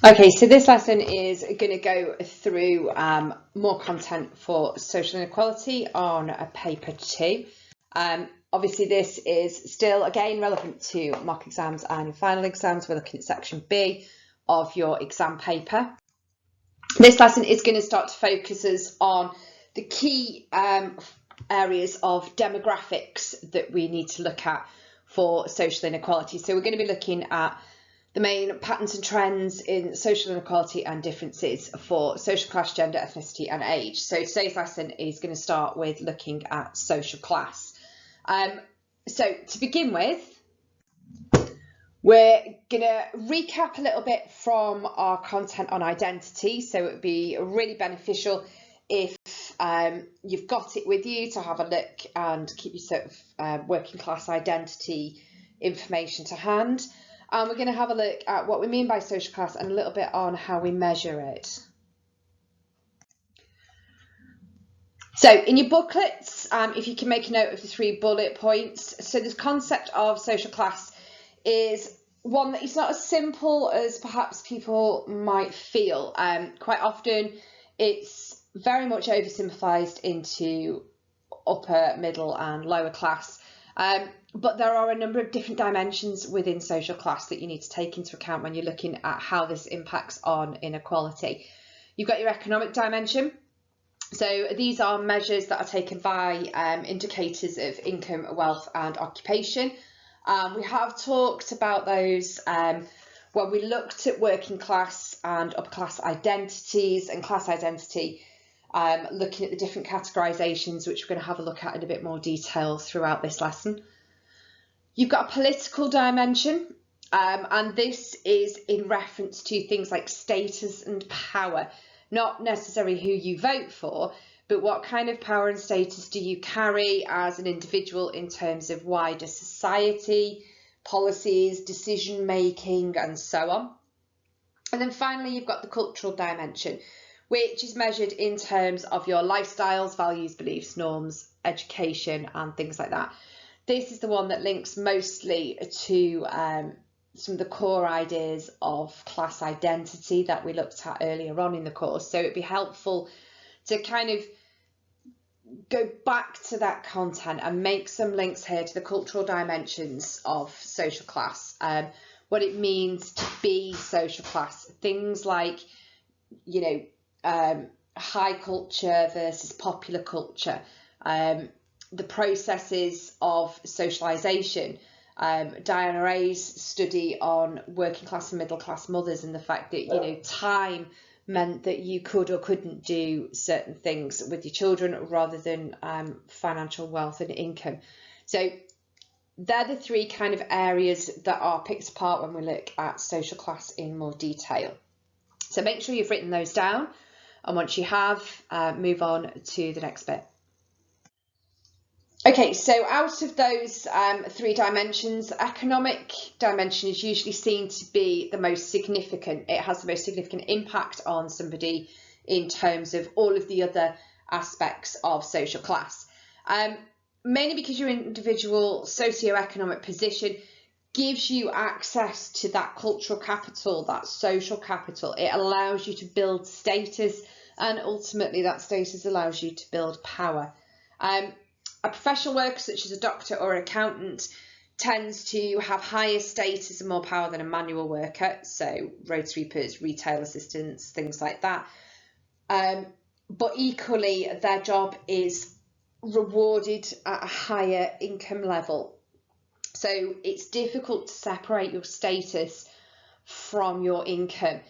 Okay, so this lesson is going to go through more content for social inequality on paper 2. Obviously, this is still, again, relevant to mock exams and your final exams. We're looking at section B of your exam paper. This lesson is going to start to focus us on the key areas of demographics that we need to look at for social inequality. So we're going to be looking at the main patterns and trends in social inequality and differences for social class, gender, ethnicity and age. So today's lesson is going to start with looking at social class. So to begin with, we're going to recap a little bit from our content on identity. So it would be really beneficial if you've got it with you to have a look and keep your sort of working class identity information to hand. We're going to have a look at what we mean by social class and a little bit on how we measure it. So in your booklets, if you can make a note of the 3 bullet points. So this concept of social class is one that is not as simple as perhaps people might feel. Quite often it's very much oversimplified into upper, middle and lower class. But there are a number of different dimensions within social class that you need to take into account when you're looking at how this impacts on inequality. You've got your economic dimension. So these are measures that are taken by indicators of income, wealth and occupation. We have talked about those when we looked at working class and upper class identities and class identity, looking at the different categorisations, which we're going to have a look at in a bit more detail throughout this lesson. You've got a political dimension, and this is in reference to things like status and power, not necessarily who you vote for, but what kind of power and status do you carry as an individual in terms of wider society, policies, decision making and so on. And then finally you've got the cultural dimension, which is measured in terms of your lifestyles, values, beliefs, norms, education and things like that. This is the one that links mostly to some of the core ideas of class identity that we looked at earlier on in the course. So it'd be helpful to kind of go back to that content and make some links here to the cultural dimensions of social class, what it means to be social class, things like, you know, high culture versus popular culture, the processes of socialisation, Diana Ray's study on working class and middle class mothers and the fact that, you know, time meant that you could or couldn't do certain things with your children rather than financial wealth and income. So they're the 3 kind of areas that are picked apart when we look at social class in more detail. So make sure you've written those down, and once you have, move on to the next bit. Okay, so out of those 3 dimensions, the economic dimension is usually seen to be the most significant. It has the most significant impact on somebody in terms of all of the other aspects of social class. Mainly because your individual socio-economic position gives you access to that cultural capital, that social capital. It allows you to build status, and ultimately that status allows you to build power. A professional worker such as a doctor or an accountant tends to have higher status and more power than a manual worker, so road sweepers, retail assistants, things like that. But equally, their job is rewarded at a higher income level. So it's difficult to separate your status from your income.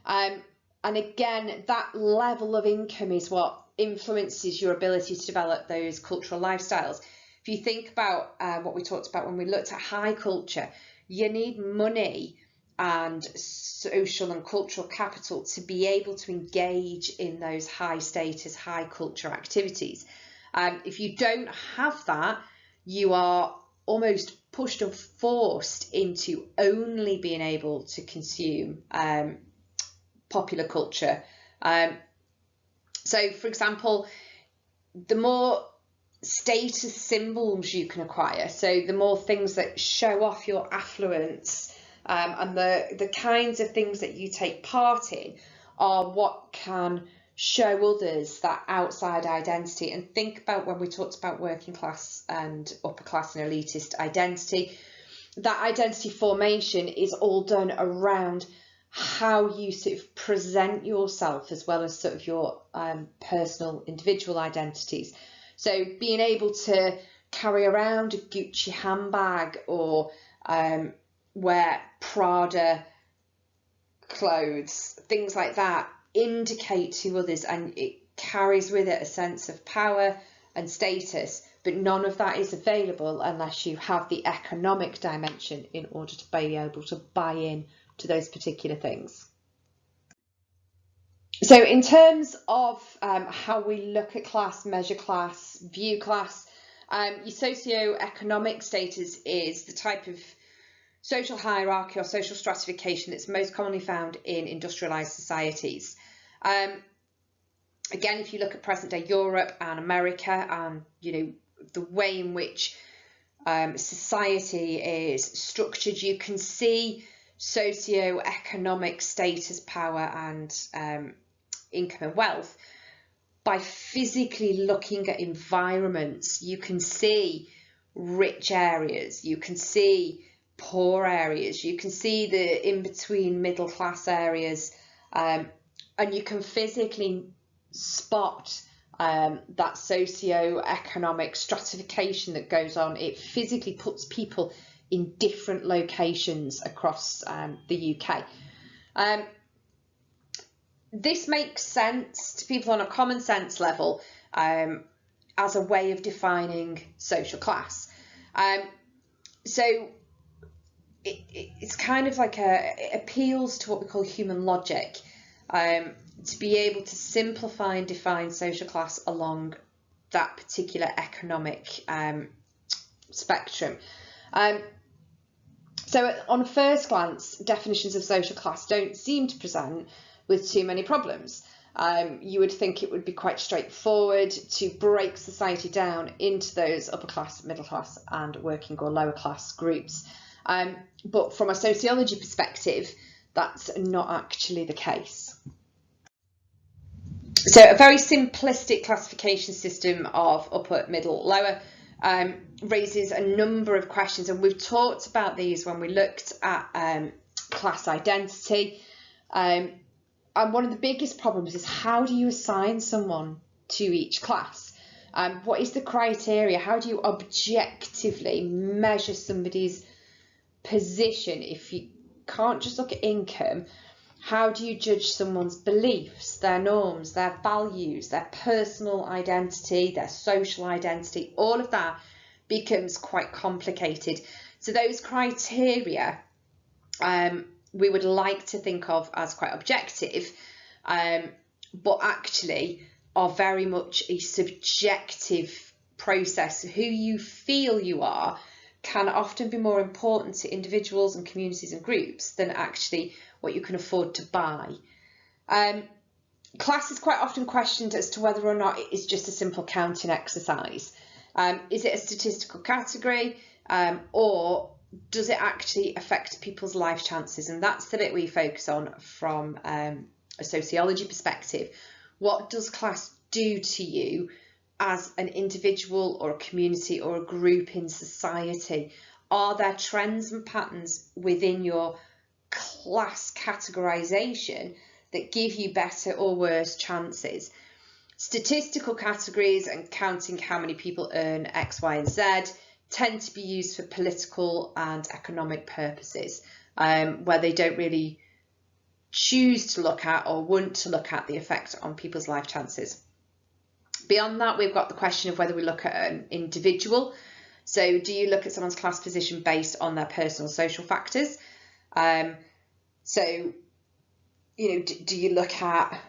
And again, that level of income is what influences your ability to develop those cultural lifestyles. If you think about what we talked about when we looked at high culture, you need money and social and cultural capital to be able to engage in those high status, high culture activities. If you don't have that, you are almost pushed or forced into only being able to consume popular culture. So, for example, the more status symbols you can acquire, so the more things that show off your affluence and the kinds of things that you take part in are what can show others that outside identity. And think about when we talked about working class and upper class and elitist identity, that identity formation is all done around how you sort of present yourself, as well as sort of your personal individual identities. So being able to carry around a Gucci handbag or wear Prada clothes, things like that, indicate to others, and it carries with it a sense of power and status, but none of that is available unless you have the economic dimension in order to be able to buy in to those particular things. So in terms of how we look at class, measure class, view class, your socio-economic status is the type of social hierarchy or social stratification that's most commonly found in industrialized societies. Again, if you look at present day Europe and America, and the way in which society is structured, you can see socio-economic status, power and income and wealth by physically looking at environments. You can see rich areas, you can see poor areas, you can see the in-between middle class areas, and you can physically spot that socio-economic stratification that goes on. It physically puts people in different locations across the UK. This makes sense to people on a common sense level as a way of defining social class. So it's kind of like it appeals to what we call human logic, to be able to simplify and define social class along that particular economic spectrum. So on first glance, definitions of social class don't seem to present with too many problems. You would think it would be quite straightforward to break society down into those upper class, middle class and working or lower class groups. But from a sociology perspective, that's not actually the case. So a very simplistic classification system of upper, middle, lower raises a number of questions, and we've talked about these when we looked at class identity. And one of the biggest problems is, how do you assign someone to each class? What is the criteria? How do you objectively measure somebody's position? If you can't just look at income, how do you judge someone's beliefs, their norms, their values, their personal identity, their social identity? All of that becomes quite complicated. So those criteria we would like to think of as quite objective, but actually are very much a subjective process. Who you feel you are can often be more important to individuals and communities and groups than actually what you can afford to buy. Class is quite often questioned as to whether or not it is just a simple counting exercise. Is it a statistical category, or does it actually affect people's life chances? And that's the bit we focus on from a sociology perspective. What does class do to you as an individual or a community or a group in society? Are there trends and patterns within your class categorization that give you better or worse chances? Statistical categories and counting how many people earn X, Y, and Z tend to be used for political and economic purposes, where they don't really choose to look at or want to look at the effect on people's life chances. Beyond that, we've got the question of whether we look at an individual. So do you look at someone's class position based on their personal social factors? So, do you look at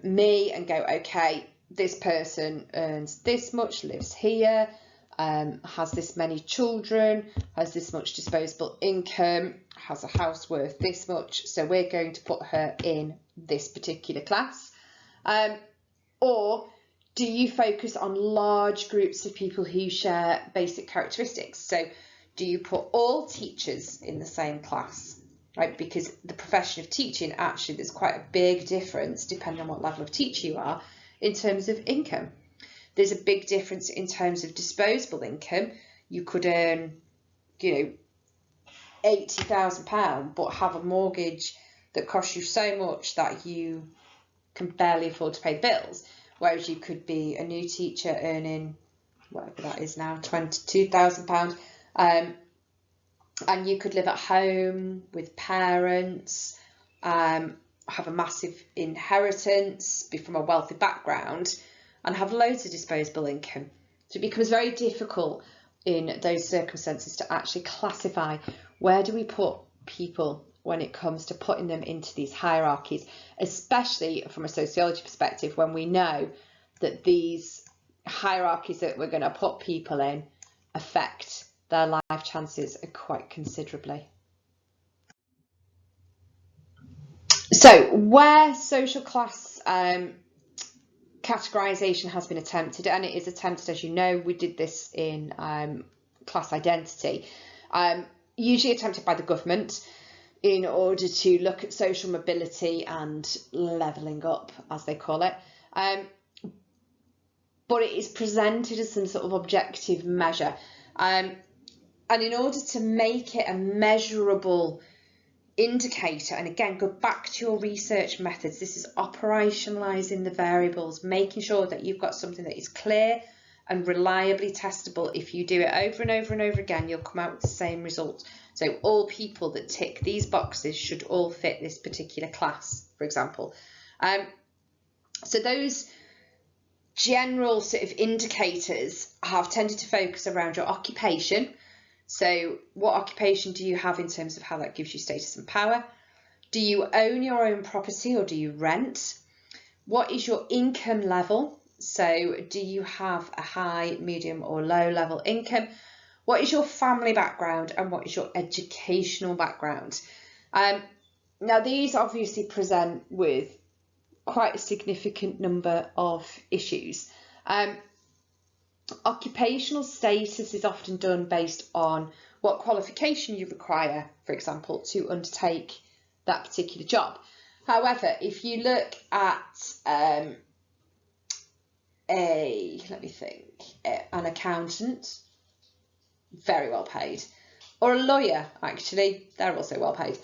me and go, okay, this person earns this much, lives here, has this many children, has this much disposable income, has a house worth this much, so we're going to put her in this particular class? Or do you focus on large groups of people who share basic characteristics? So do you put all teachers in the same class? right? Because the profession of teaching, actually, there's quite a big difference depending on what level of teacher you are in terms of income. There's a big difference in terms of disposable income. You could earn, £80,000, but have a mortgage that costs you so much that you can barely afford to pay bills. Whereas you could be a new teacher earning, whatever that is now, £22,000, and you could live at home with parents, have a massive inheritance, be from a wealthy background, and have loads of disposable income. So it becomes very difficult in those circumstances to actually classify where do we put people when it comes to putting them into these hierarchies, especially from a sociology perspective, when we know that these hierarchies that we're going to put people in affect their life chances quite considerably. So where social class categorisation has been attempted, and it is attempted, as you know, we did this in class identity, usually attempted by the government in order to look at social mobility and levelling up, as they call it. But it is presented as some sort of objective measure. And in order to make it a measurable indicator, and again, go back to your research methods, this is operationalising the variables, making sure that you've got something that is clear and reliably testable. If you do it over and over and over again, you'll come out with the same result. So all people that tick these boxes should all fit this particular class, for example. So those general sort of indicators have tended to focus around your occupation. So what occupation do you have in terms of how that gives you status and power? Do you own your own property or do you rent? What is your income level? So do you have a high, medium or low level income? What is your family background and what is your educational background? Now these obviously present with quite a significant number of issues. Occupational status is often done based on what qualification you require, for example, to undertake that particular job. However, if you look at an accountant, very well paid, or a lawyer, actually, they're also well paid.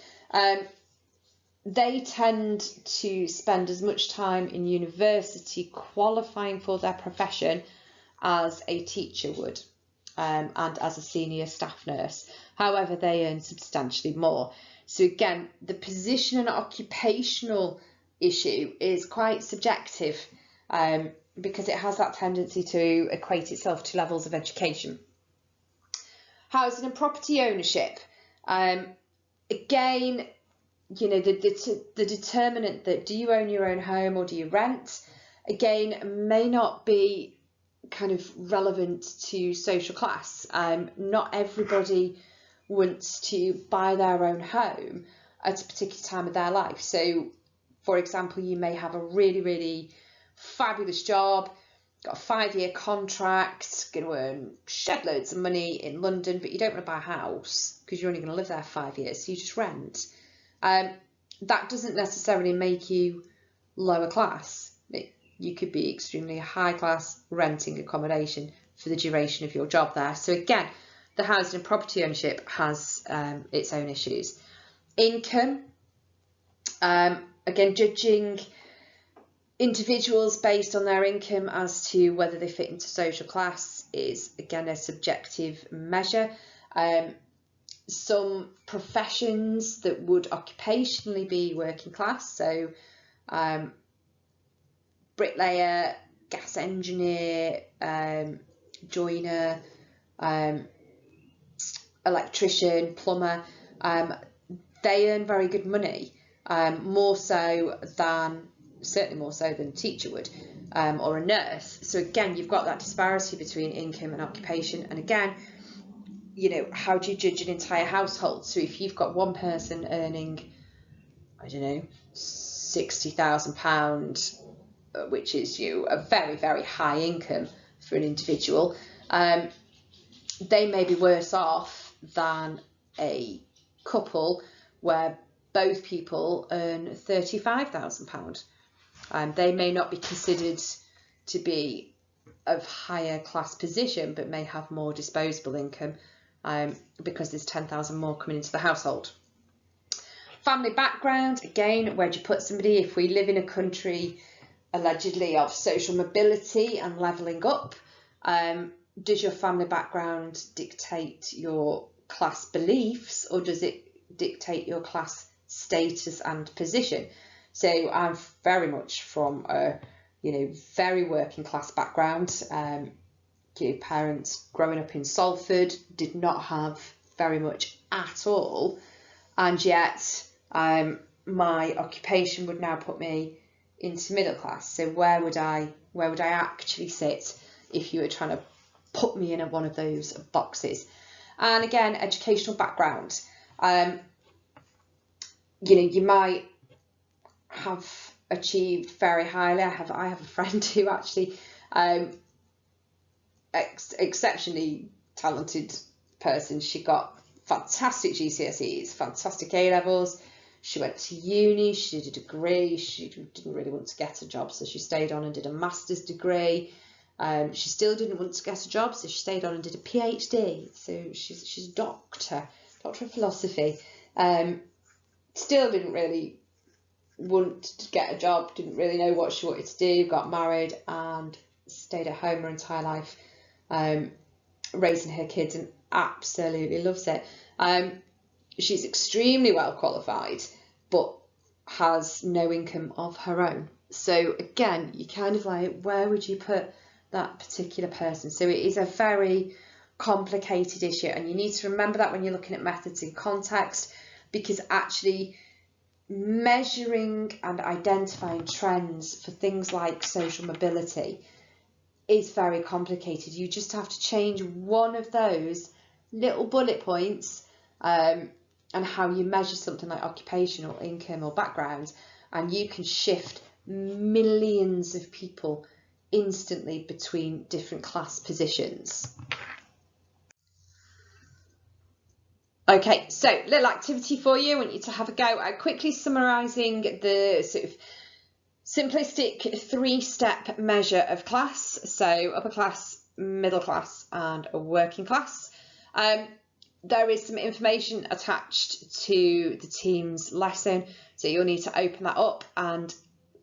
They tend to spend as much time in university qualifying for their profession as a teacher would, and as a senior staff nurse. However, they earn substantially more. So again, the position and occupational issue is quite subjective, because it has that tendency to equate itself to levels of education. Housing and property ownership. Again, the determinant that do you own your own home or do you rent, again, may not be kind of relevant to social class. Not everybody wants to buy their own home at a particular time of their life. So, for example, you may have a really, really fabulous job, got a 5-year contract, going to earn shed loads of money in London, but you don't want to buy a house because you're only going to live there 5 years, so you just rent. That doesn't necessarily make you lower class. You could be extremely high class renting accommodation for the duration of your job there. So again, the housing and property ownership has its own issues. Income, again, judging individuals based on their income as to whether they fit into social class is again a subjective measure. Some professions that would occupationally be working class, so bricklayer, gas engineer, joiner, electrician, plumber, they earn very good money, certainly more so than a teacher would, or a nurse. So again, you've got that disparity between income and occupation, and again, how do you judge an entire household? So if you've got one person earning, I don't know, £60,000, which is a very, very high income for an individual, they may be worse off than a couple where both people earn £35,000. They may not be considered to be of higher class position, but may have more disposable income because there's 10,000 more coming into the household. Family background, again, where do you put somebody? If we live in a country allegedly of social mobility and levelling up, does your family background dictate your class beliefs, or does it dictate your class status and position? So I'm very much from a very working class background. Parents growing up in Salford did not have very much at all, and yet my occupation would now put me into middle class. So where would I actually sit if you were trying to put me in one of those boxes? And again, educational background. You might have achieved very highly. I have a friend who actually exceptionally talented person. She got fantastic GCSEs, fantastic A levels. She went to uni, she did a degree. She didn't really want to get a job, so she stayed on and did a master's degree. She still didn't want to get a job, so she stayed on and did a PhD. So she's a doctor of philosophy. Still didn't really want to get a job, didn't really know what she wanted to do, got married and stayed at home her entire life, raising her kids, and absolutely loves it. She's extremely well qualified, but has no income of her own. So again, you kind of like, where would you put that particular person? So it is a very complicated issue, and you need to remember that when you're looking at methods in context, because actually measuring and identifying trends for things like social mobility is very complicated. You just have to change one of those little bullet points and how you measure something like occupational income or background, and you can shift millions of people instantly between different class positions. Okay, so little activity for you. I want you to have a go at quickly summarising the sort of simplistic 3-step measure of class. So upper class, middle class and a working class. There is some information attached to the team's lesson, so you'll need to open that up and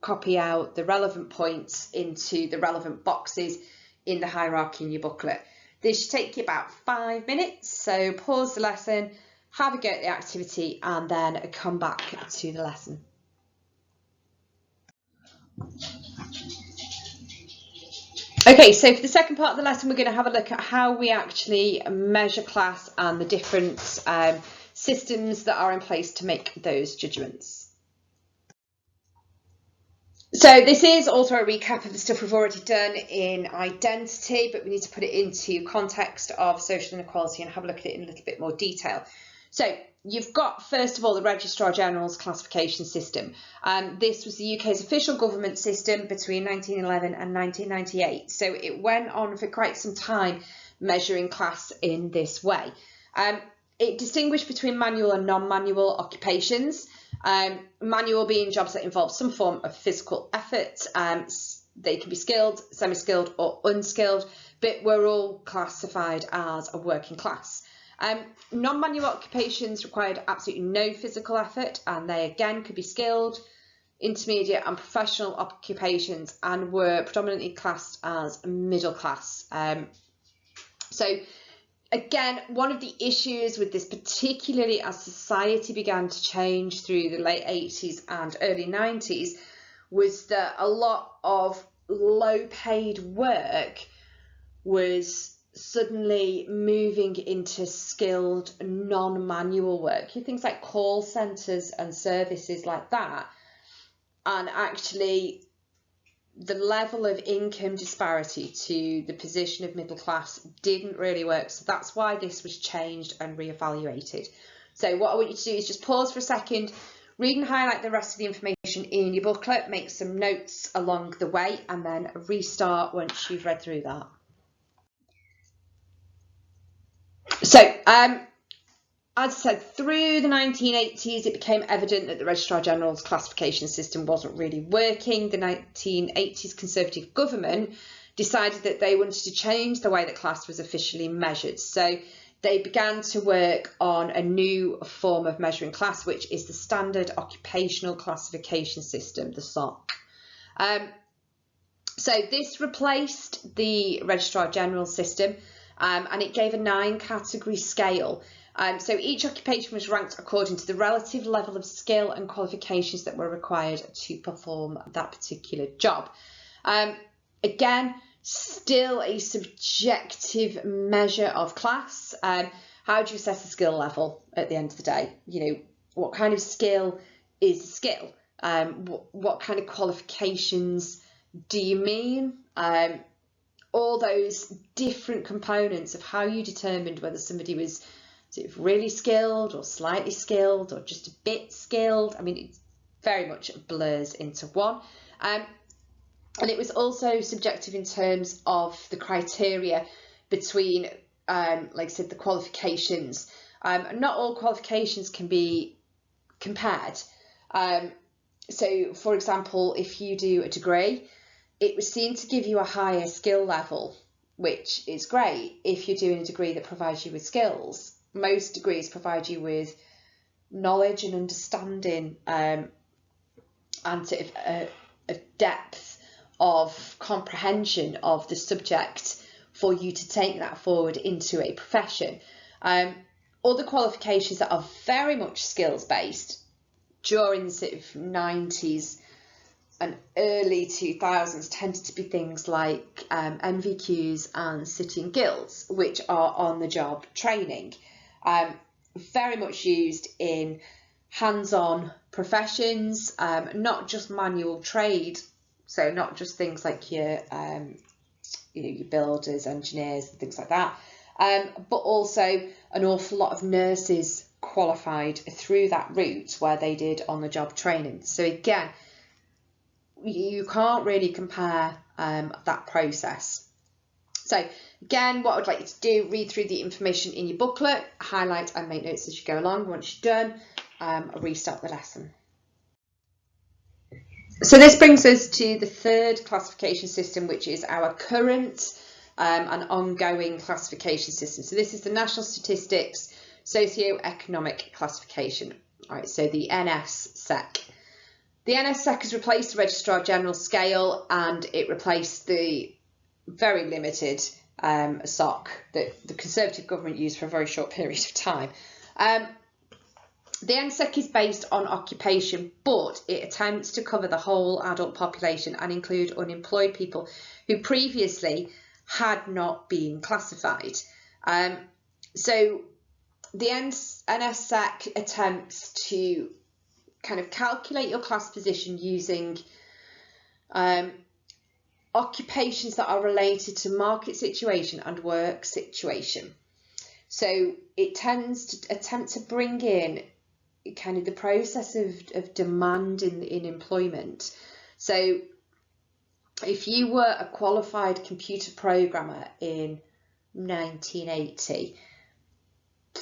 copy out the relevant points into the relevant boxes in the hierarchy in your booklet. This should take you about 5 minutes, so pause the lesson, have a go at the activity and then come back to the lesson. Okay, so for the second part of the lesson, we're going to have a look at how we actually measure class and the different systems that are in place to make those judgments. So this is also a recap of the stuff we've already done in identity, but we need to put it into context of social inequality and have a look at it in a little bit more detail. So you've got, first of all, the Registrar General's classification system. This was the UK's official government system between 1911 and 1998. So it went on for quite some time measuring class in this way. It distinguished between manual and non-manual occupations. Manual being jobs that involve some form of physical effort. They can be skilled, semi-skilled or unskilled, but we're all classified as a working class. Non-manual occupations required absolutely no physical effort, and they again could be skilled, intermediate and professional occupations, and were predominantly classed as middle class. So again, one of the issues with this, particularly as society began to change through the late 80s and early 90s, was that a lot of low paid work was suddenly moving into skilled non-manual work, things like call centres and services like that. And actually the level of income disparity to the position of middle class didn't really work. So that's why this was changed and reevaluated. So what I want you to do is just pause for a second, read and highlight the rest of the information in your booklet, make some notes along the way, and then restart once you've read through that. So as I said, through the 1980s, it became evident that the Registrar General's classification system wasn't really working. The 1980s Conservative government decided that they wanted to change the way that class was officially measured. So they began to work on a new form of measuring class, which is the Standard Occupational Classification System, the SOC. So this replaced the Registrar General system, and it gave a 9-category scale. So each occupation was ranked according to the relative level of skill and qualifications that were required to perform that particular job. Again, still a subjective measure of class. How do you assess the skill level at the end of the day? You know, what kind of skill is a skill? What kind of qualifications do you mean? All those different components of how you determined whether somebody was sort of really skilled or slightly skilled or just a bit skilled. I mean, it very much blurs into one. And it was also subjective in terms of the criteria between, like I said, the qualifications. Not all qualifications can be compared. So, for example, if you do a degree, it was seen to give you a higher skill level, which is great if you're doing a degree that provides you with skills. Most degrees provide you with knowledge and understanding, and sort of a depth of comprehension of the subject for you to take that forward into a profession. Other qualifications that are very much skills based during the sort of 90s and early 2000s tended to be things like NVQs and sitting guilds, which are on the job training, very much used in hands-on professions, not just manual trade, so not just things like your your builders, engineers and things like that, but also an awful lot of nurses qualified through that route where they did on the job training. So again, you can't really compare that process. So again, what I would like you to do, read through the information in your booklet, highlight and make notes as you go along. Once you're done, restart the lesson. So this brings us to the third classification system, which is our current and ongoing classification system. So this is the National Statistics Socio-Economic Classification. All right, so the NSSEC. The NSSEC has replaced the Registrar General scale, and it replaced the very limited SOC that the Conservative government used for a very short period of time. The NSEC is based on occupation, but it attempts to cover the whole adult population and include unemployed people who previously had not been classified. So the NSEC attempts to kind of calculate your class position using occupations that are related to market situation and work situation. So it tends to attempt to bring in kind of the process of demand in employment. So if you were a qualified computer programmer in 1980,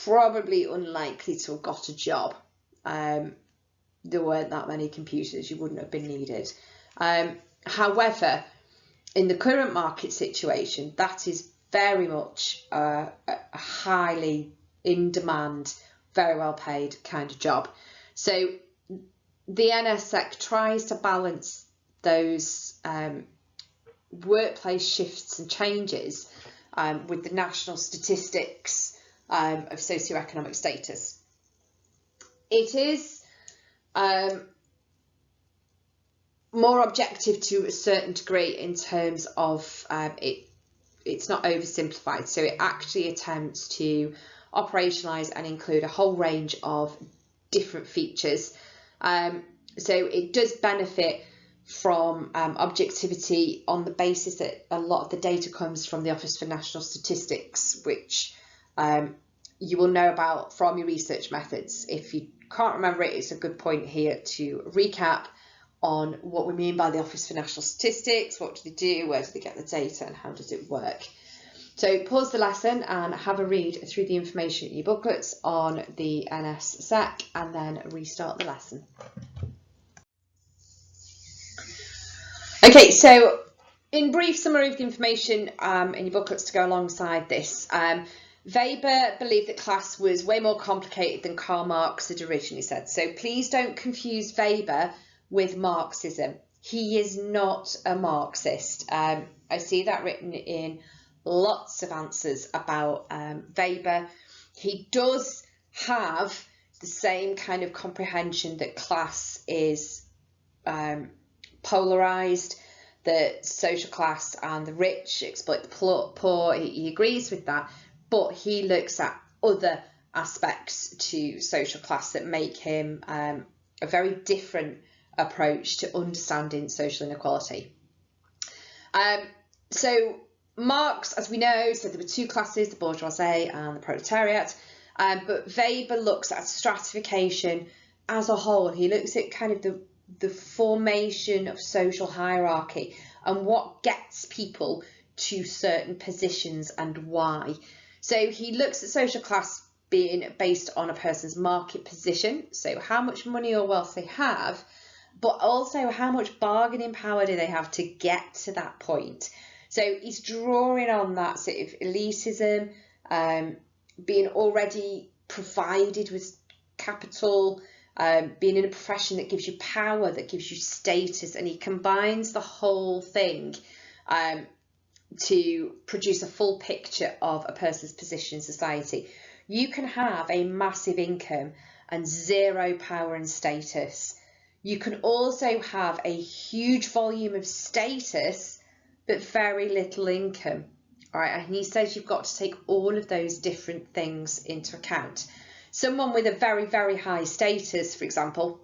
probably unlikely to have got a job. There weren't that many computers, you wouldn't have been needed. However, in the current market situation, that is very much a highly in demand, very well paid kind of job. So the NSEC tries to balance those workplace shifts and changes with the national statistics of socioeconomic status. It is more objective to a certain degree in terms of it's not oversimplified, so it actually attempts to operationalise and include a whole range of different features. So it does benefit from objectivity on the basis that a lot of the data comes from the Office for National Statistics, which you will know about from your research methods. If you can't remember it, it's a good point here to recap on what we mean by the Office for National Statistics, what do they do, where do they get the data, and how does it work. So pause the lesson and have a read through the information in your booklets on the NSSEC and then restart the lesson. Okay, so in brief summary of the information in your booklets to go alongside this, Weber believed that class was way more complicated than Karl Marx had originally said. So please don't confuse Weber with Marxism. He is not a Marxist. I see that written in lots of answers about Weber. He does have the same kind of comprehension that class is polarized, that social class and the rich exploit the poor. He agrees with that, but he looks at other aspects to social class that make him a very different approach to understanding social inequality. So Marx, as we know, said there were two classes, the bourgeoisie and the proletariat, but Weber looks at stratification as a whole. He looks at kind of the formation of social hierarchy and what gets people to certain positions and why. So he looks at social class being based on a person's market position, so how much money or wealth they have, but also how much bargaining power do they have to get to that point. So he's drawing on that sort of elitism, being already provided with capital, being in a profession that gives you power, that gives you status, and he combines the whole thing to produce a full picture of a person's position in society. You can have a massive income and zero power and status. You can also have a huge volume of status but very little income. All right, and he says you've got to take all of those different things into account. Someone with a very, very high status, for example,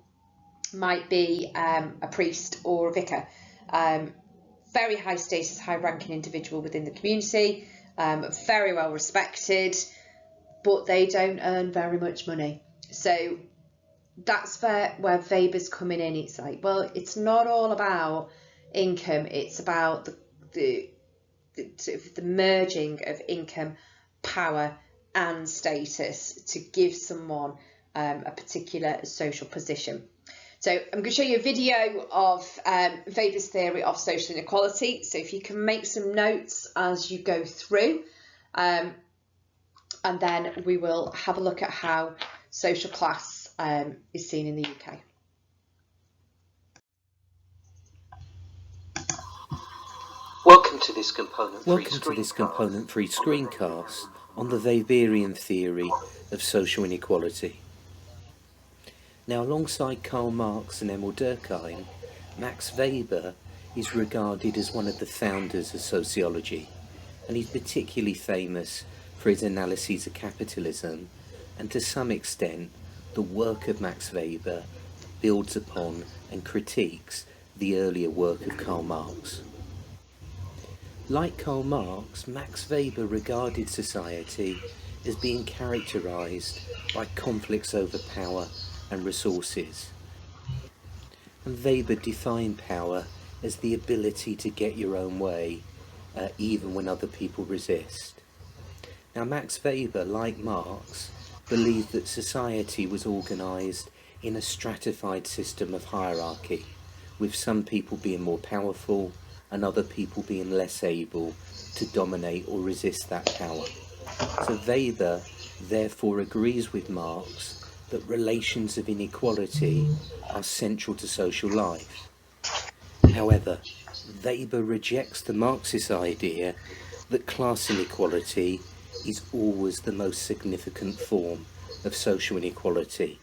might be a priest or a vicar. Very high status, high ranking individual within the community, very well respected, but they don't earn very much money. So that's where Weber's coming in. It's like, well, it's not all about income, it's about the merging of income, power and status to give someone a particular social position. So I'm going to show you a video of Weber's theory of social inequality. So if you can make some notes as you go through, and then we will have a look at how social class is seen in the UK. Welcome to this component-free screencast on the Weberian theory of social inequality. Now, alongside Karl Marx and Emil Durkheim, Max Weber is regarded as one of the founders of sociology, and he's particularly famous for his analyses of capitalism, and to some extent the work of Max Weber builds upon and critiques the earlier work of Karl Marx. Like Karl Marx, Max Weber regarded society as being characterised by conflicts over power and resources. And Weber defined power as the ability to get your own way, even when other people resist. Now, Max Weber, like Marx, believed that society was organised in a stratified system of hierarchy, with some people being more powerful and other people being less able to dominate or resist that power. So Weber therefore agrees with Marx that relations of inequality are central to social life. However, Weber rejects the Marxist idea that class inequality is always the most significant form of social inequality.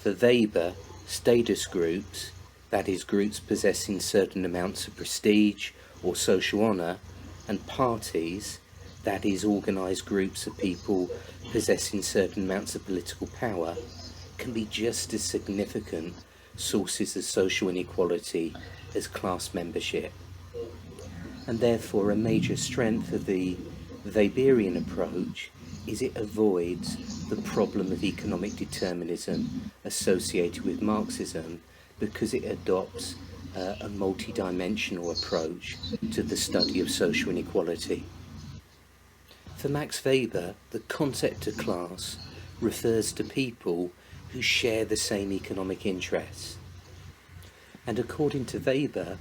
For Weber, status groups, that is, groups possessing certain amounts of prestige or social honour, and parties, that is, organised groups of people possessing certain amounts of political power, can be just as significant sources of social inequality as class membership. And therefore a major strength of the Weberian approach is it avoids the problem of economic determinism associated with Marxism, because it adopts a multi-dimensional approach to the study of social inequality. For Max Weber, the concept of class refers to people who share the same economic interests. And according to Weber,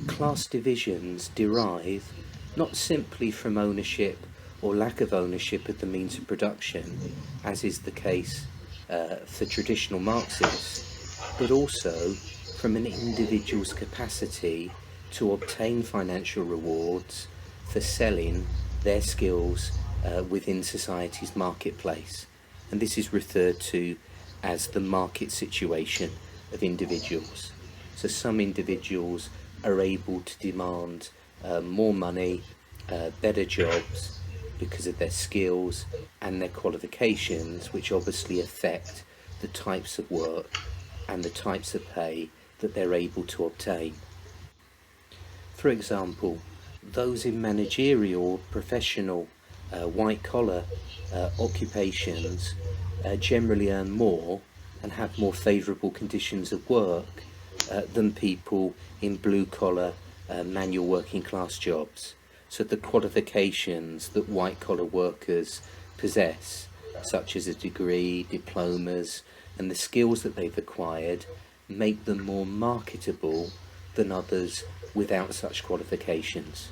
class divisions derive not simply from ownership or lack of ownership of the means of production, as is the case for traditional Marxists, but also from an individual's capacity to obtain financial rewards for selling their skills within society's marketplace. And this is referred to as the market situation of individuals. So some individuals are able to demand more money, better jobs because of their skills and their qualifications, which obviously affect the types of work and the types of pay that they're able to obtain. For example, those in managerial, professional, white-collar occupations generally earn more and have more favourable conditions of work than people in blue-collar, manual working-class jobs. So the qualifications that white-collar workers possess, such as a degree, diplomas, and the skills that they've acquired, make them more marketable than others without such qualifications.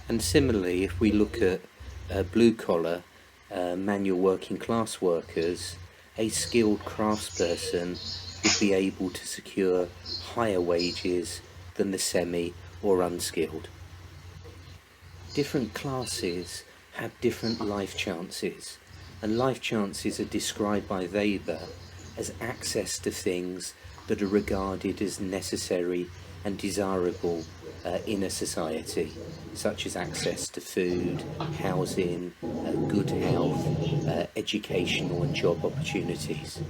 And similarly, if we look at blue-collar, manual working-class workers, a skilled craftsperson would be able to secure higher wages than the semi or unskilled. Different classes have different life chances, and life chances are described by Weber as access to things that are regarded as necessary and desirable in a society, such as access to food, housing, good health, educational and job opportunities.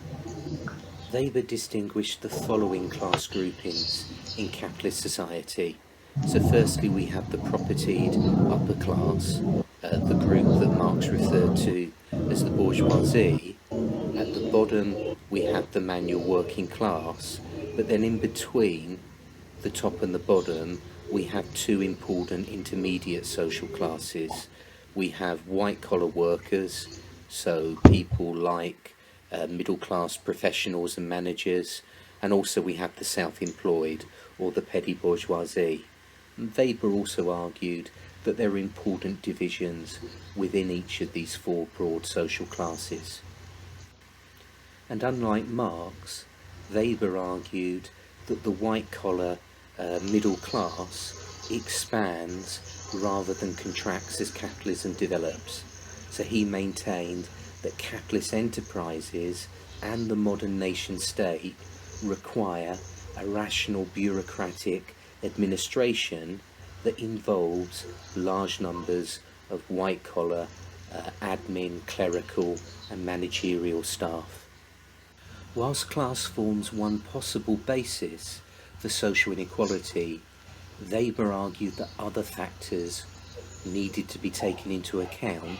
Weber distinguished the following class groupings in capitalist society. So firstly we have the propertied upper class, the group that Marx referred to as the bourgeoisie. At the bottom we have the manual working class, but then in between the top and the bottom we have two important intermediate social classes. We have white collar workers, so people like middle class professionals and managers, and also we have the self-employed or the petty bourgeoisie. And Weber also argued that there are important divisions within each of these four broad social classes. And unlike Marx, Weber argued that the white-collar middle class expands rather than contracts as capitalism develops. So he maintained that capitalist enterprises and the modern nation state require a rational bureaucratic administration that involves large numbers of white-collar, admin, clerical and managerial staff. Whilst class forms one possible basis for social inequality, Weber argued that other factors needed to be taken into account,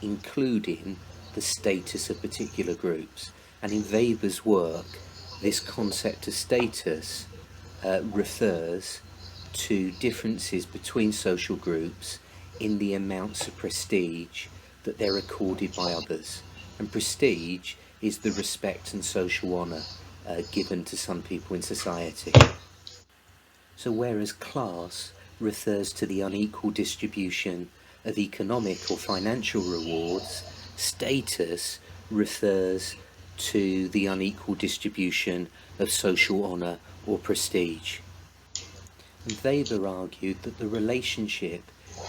including the status of particular groups. And in Weber's work, this concept of status refers to differences between social groups in the amounts of prestige that they're accorded by others. And prestige is the respect and social honour given to some people in society. So whereas class refers to the unequal distribution of economic or financial rewards, status refers to the unequal distribution of social honour or prestige. And Weber argued that the relationship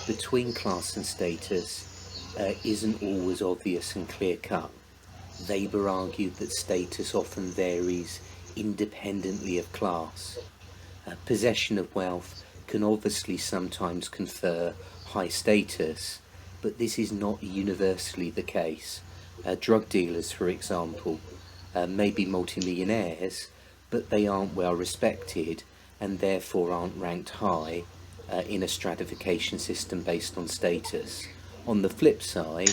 between class and status isn't always obvious and clear-cut. Weber argued that status often varies independently of class. Possession of wealth can obviously sometimes confer high status, but this is not universally the case. Drug dealers, for example, may be multimillionaires, but they aren't well respected and therefore aren't ranked high in a stratification system based on status. On the flip side,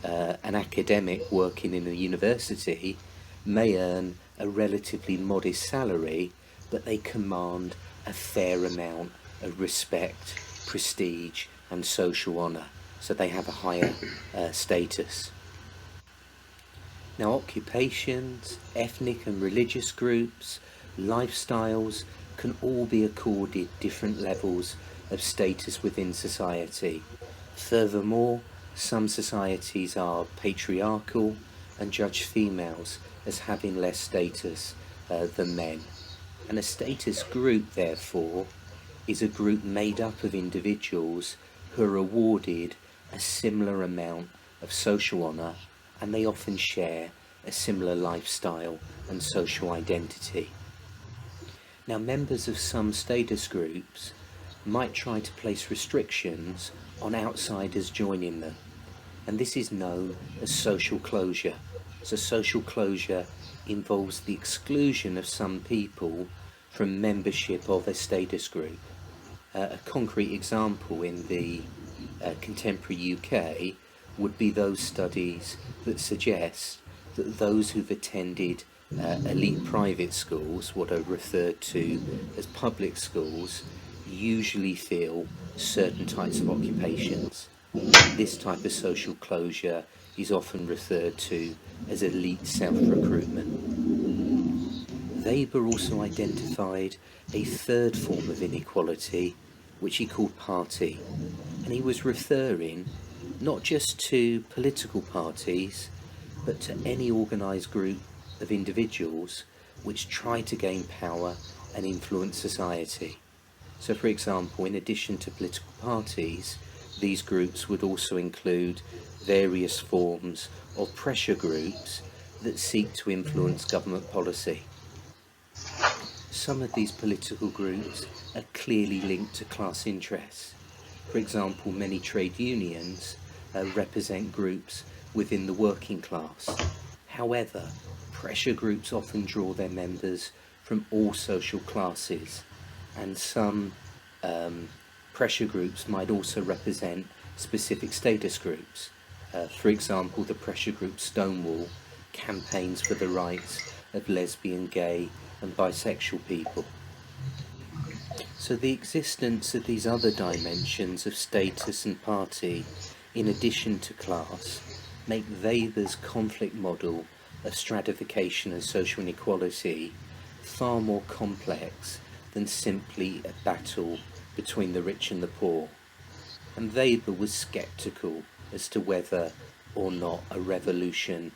an academic working in a university may earn a relatively modest salary, but they command a fair amount of respect, prestige and social honour. so they have a higher status. Now, occupations, ethnic and religious groups, lifestyles can all be accorded different levels of status within society. Furthermore, some societies are patriarchal and judge females as having less status than men. And a status group, therefore, is a group made up of individuals who are awarded a similar amount of social honour, and they often share a similar lifestyle and social identity. Now, members of some status groups might try to place restrictions on outsiders joining them, and this is known as social closure. So social closure involves the exclusion of some people from membership of a status group. A concrete example in the contemporary UK would be those studies that suggest that those who've attended elite private schools, what are referred to as public schools, usually feel certain types of occupations. This type of social closure is often referred to as elite self-recruitment. Weber also identified a third form of inequality, which he called party, and he was referring not just to political parties, but to any organised group of individuals which try to gain power and influence society. So, for example, in addition to political parties, these groups would also include various forms of pressure groups that seek to influence government policy. Some of these political groups are clearly linked to class interests. For example, many trade unions represent groups within the working class. However, pressure groups often draw their members from all social classes, and some pressure groups might also represent specific status groups. For example, the pressure group Stonewall campaigns for the rights of lesbian, gay and bisexual people. So the existence of these other dimensions of status and party, in addition to class, make Weber's conflict model of stratification and social inequality far more complex than simply a battle between the rich and the poor. And Weber was sceptical as to whether or not a revolution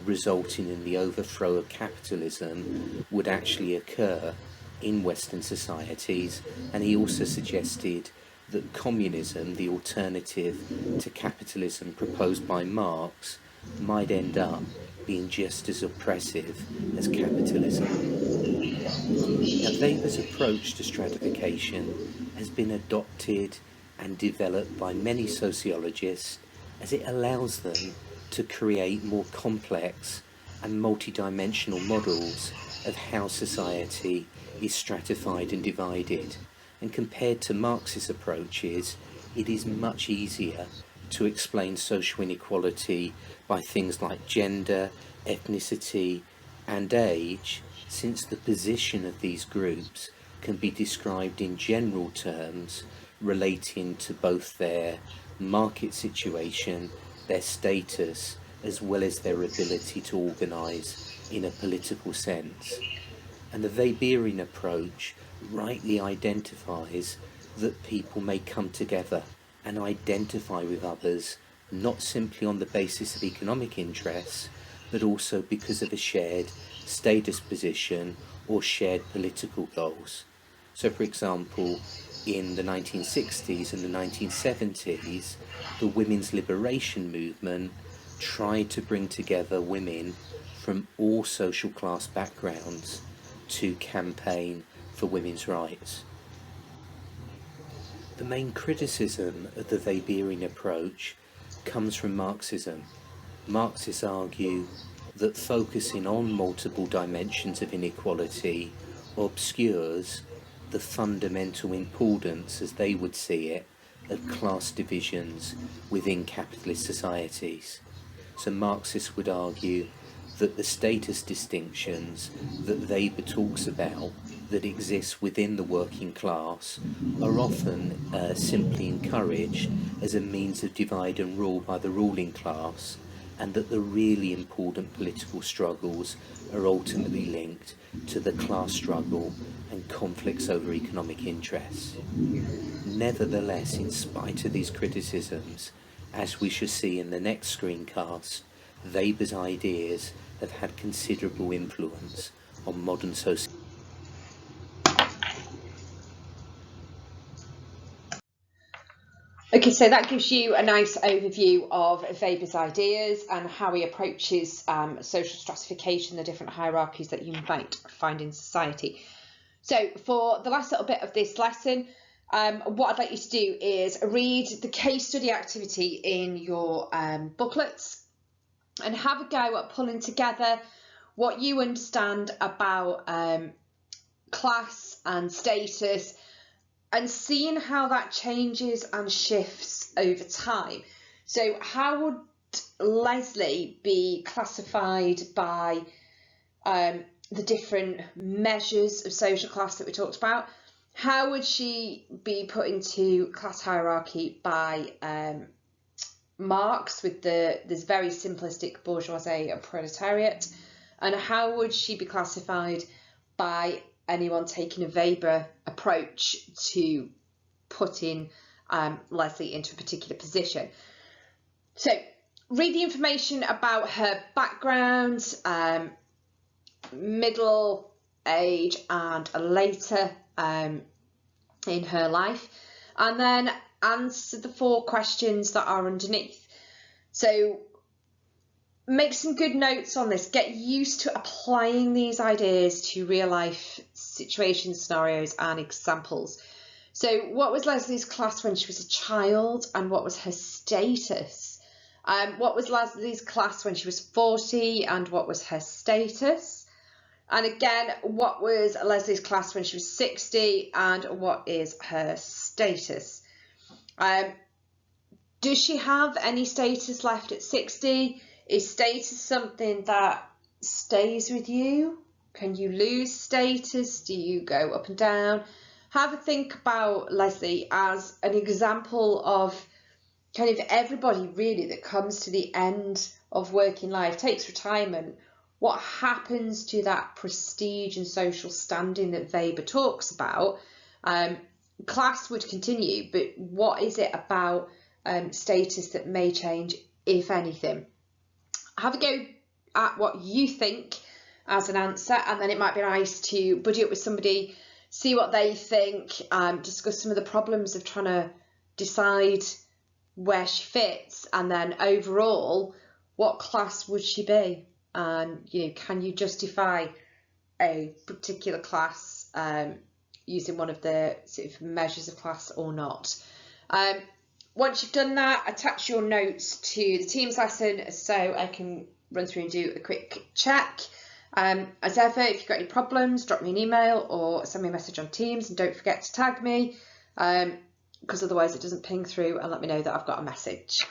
resulting in the overthrow of capitalism would actually occur in Western societies, and he also suggested that communism, the alternative to capitalism proposed by Marx, might end up being just as oppressive as capitalism. Now, Weber's approach to stratification has been adopted and developed by many sociologists as it allows them to create more complex and multidimensional models of how society is stratified and divided. And compared to Marxist approaches, it is much easier to explain social inequality by things like gender, ethnicity, and age, since the position of these groups can be described in general terms relating to both their market situation, their status, as well as their ability to organise in a political sense. And the Weberian approach rightly identifies that people may come together and identify with others not simply on the basis of economic interests, but also because of a shared status position or shared political goals. So, for example, in the 1960s and the 1970s, the women's liberation movement tried to bring together women from all social class backgrounds to campaign for women's rights. The main criticism of the Weberian approach comes from Marxism. Marxists argue that focusing on multiple dimensions of inequality obscures the fundamental importance, as they would see it, of class divisions within capitalist societies. So Marxists would argue that the status distinctions that Weber talks about, that exists within the working class are often simply encouraged as a means of divide and rule by the ruling class, and that the really important political struggles are ultimately linked to the class struggle and conflicts over economic interests. Nevertheless, in spite of these criticisms, as we shall see in the next screencast, Weber's ideas have had considerable influence on modern society. Okay, so that gives you a nice overview of Weber's ideas and how he approaches social stratification, the different hierarchies that you might find in society. So for the last little bit of this lesson, what I'd like you to do is read the case study activity in your booklets and have a go at pulling together what you understand about class and status, and seeing how that changes and shifts over time. So how would Leslie be classified by the different measures of social class that we talked about? How would she be put into class hierarchy by Marx with this very simplistic bourgeoisie and proletariat? And how would she be classified by anyone taking a Weber approach to putting Leslie into a particular position? So read the information about her background, middle age and later in her life, and then answer the 4 questions that are underneath. So make some good notes on this. Get used to applying these ideas to real life situations, scenarios and examples. So what was Leslie's class when she was a child, and what was her status? What was Leslie's class when she was 40, and what was her status? And again, what was Leslie's class when she was 60, and what is her status? Does she have any status left at 60? Is status something that stays with you? Can you lose status? Do you go up and down? Have a think about Leslie as an example of kind of everybody really that comes to the end of working life, takes retirement. What happens to that prestige and social standing that Weber talks about? Class would continue, but what is it about status that may change, if anything? Have a go at what you think as an answer, and then it might be nice to buddy up with somebody, see what they think, discuss some of the problems of trying to decide where she fits, and then overall, what class would she be? And can you justify a particular class using one of the sort of measures of class or not? Once you've done that, attach your notes to the Teams lesson so I can run through and do a quick check. As ever, if you've got any problems, drop me an email or send me a message on Teams, and don't forget to tag me because otherwise it doesn't ping through and let me know that I've got a message.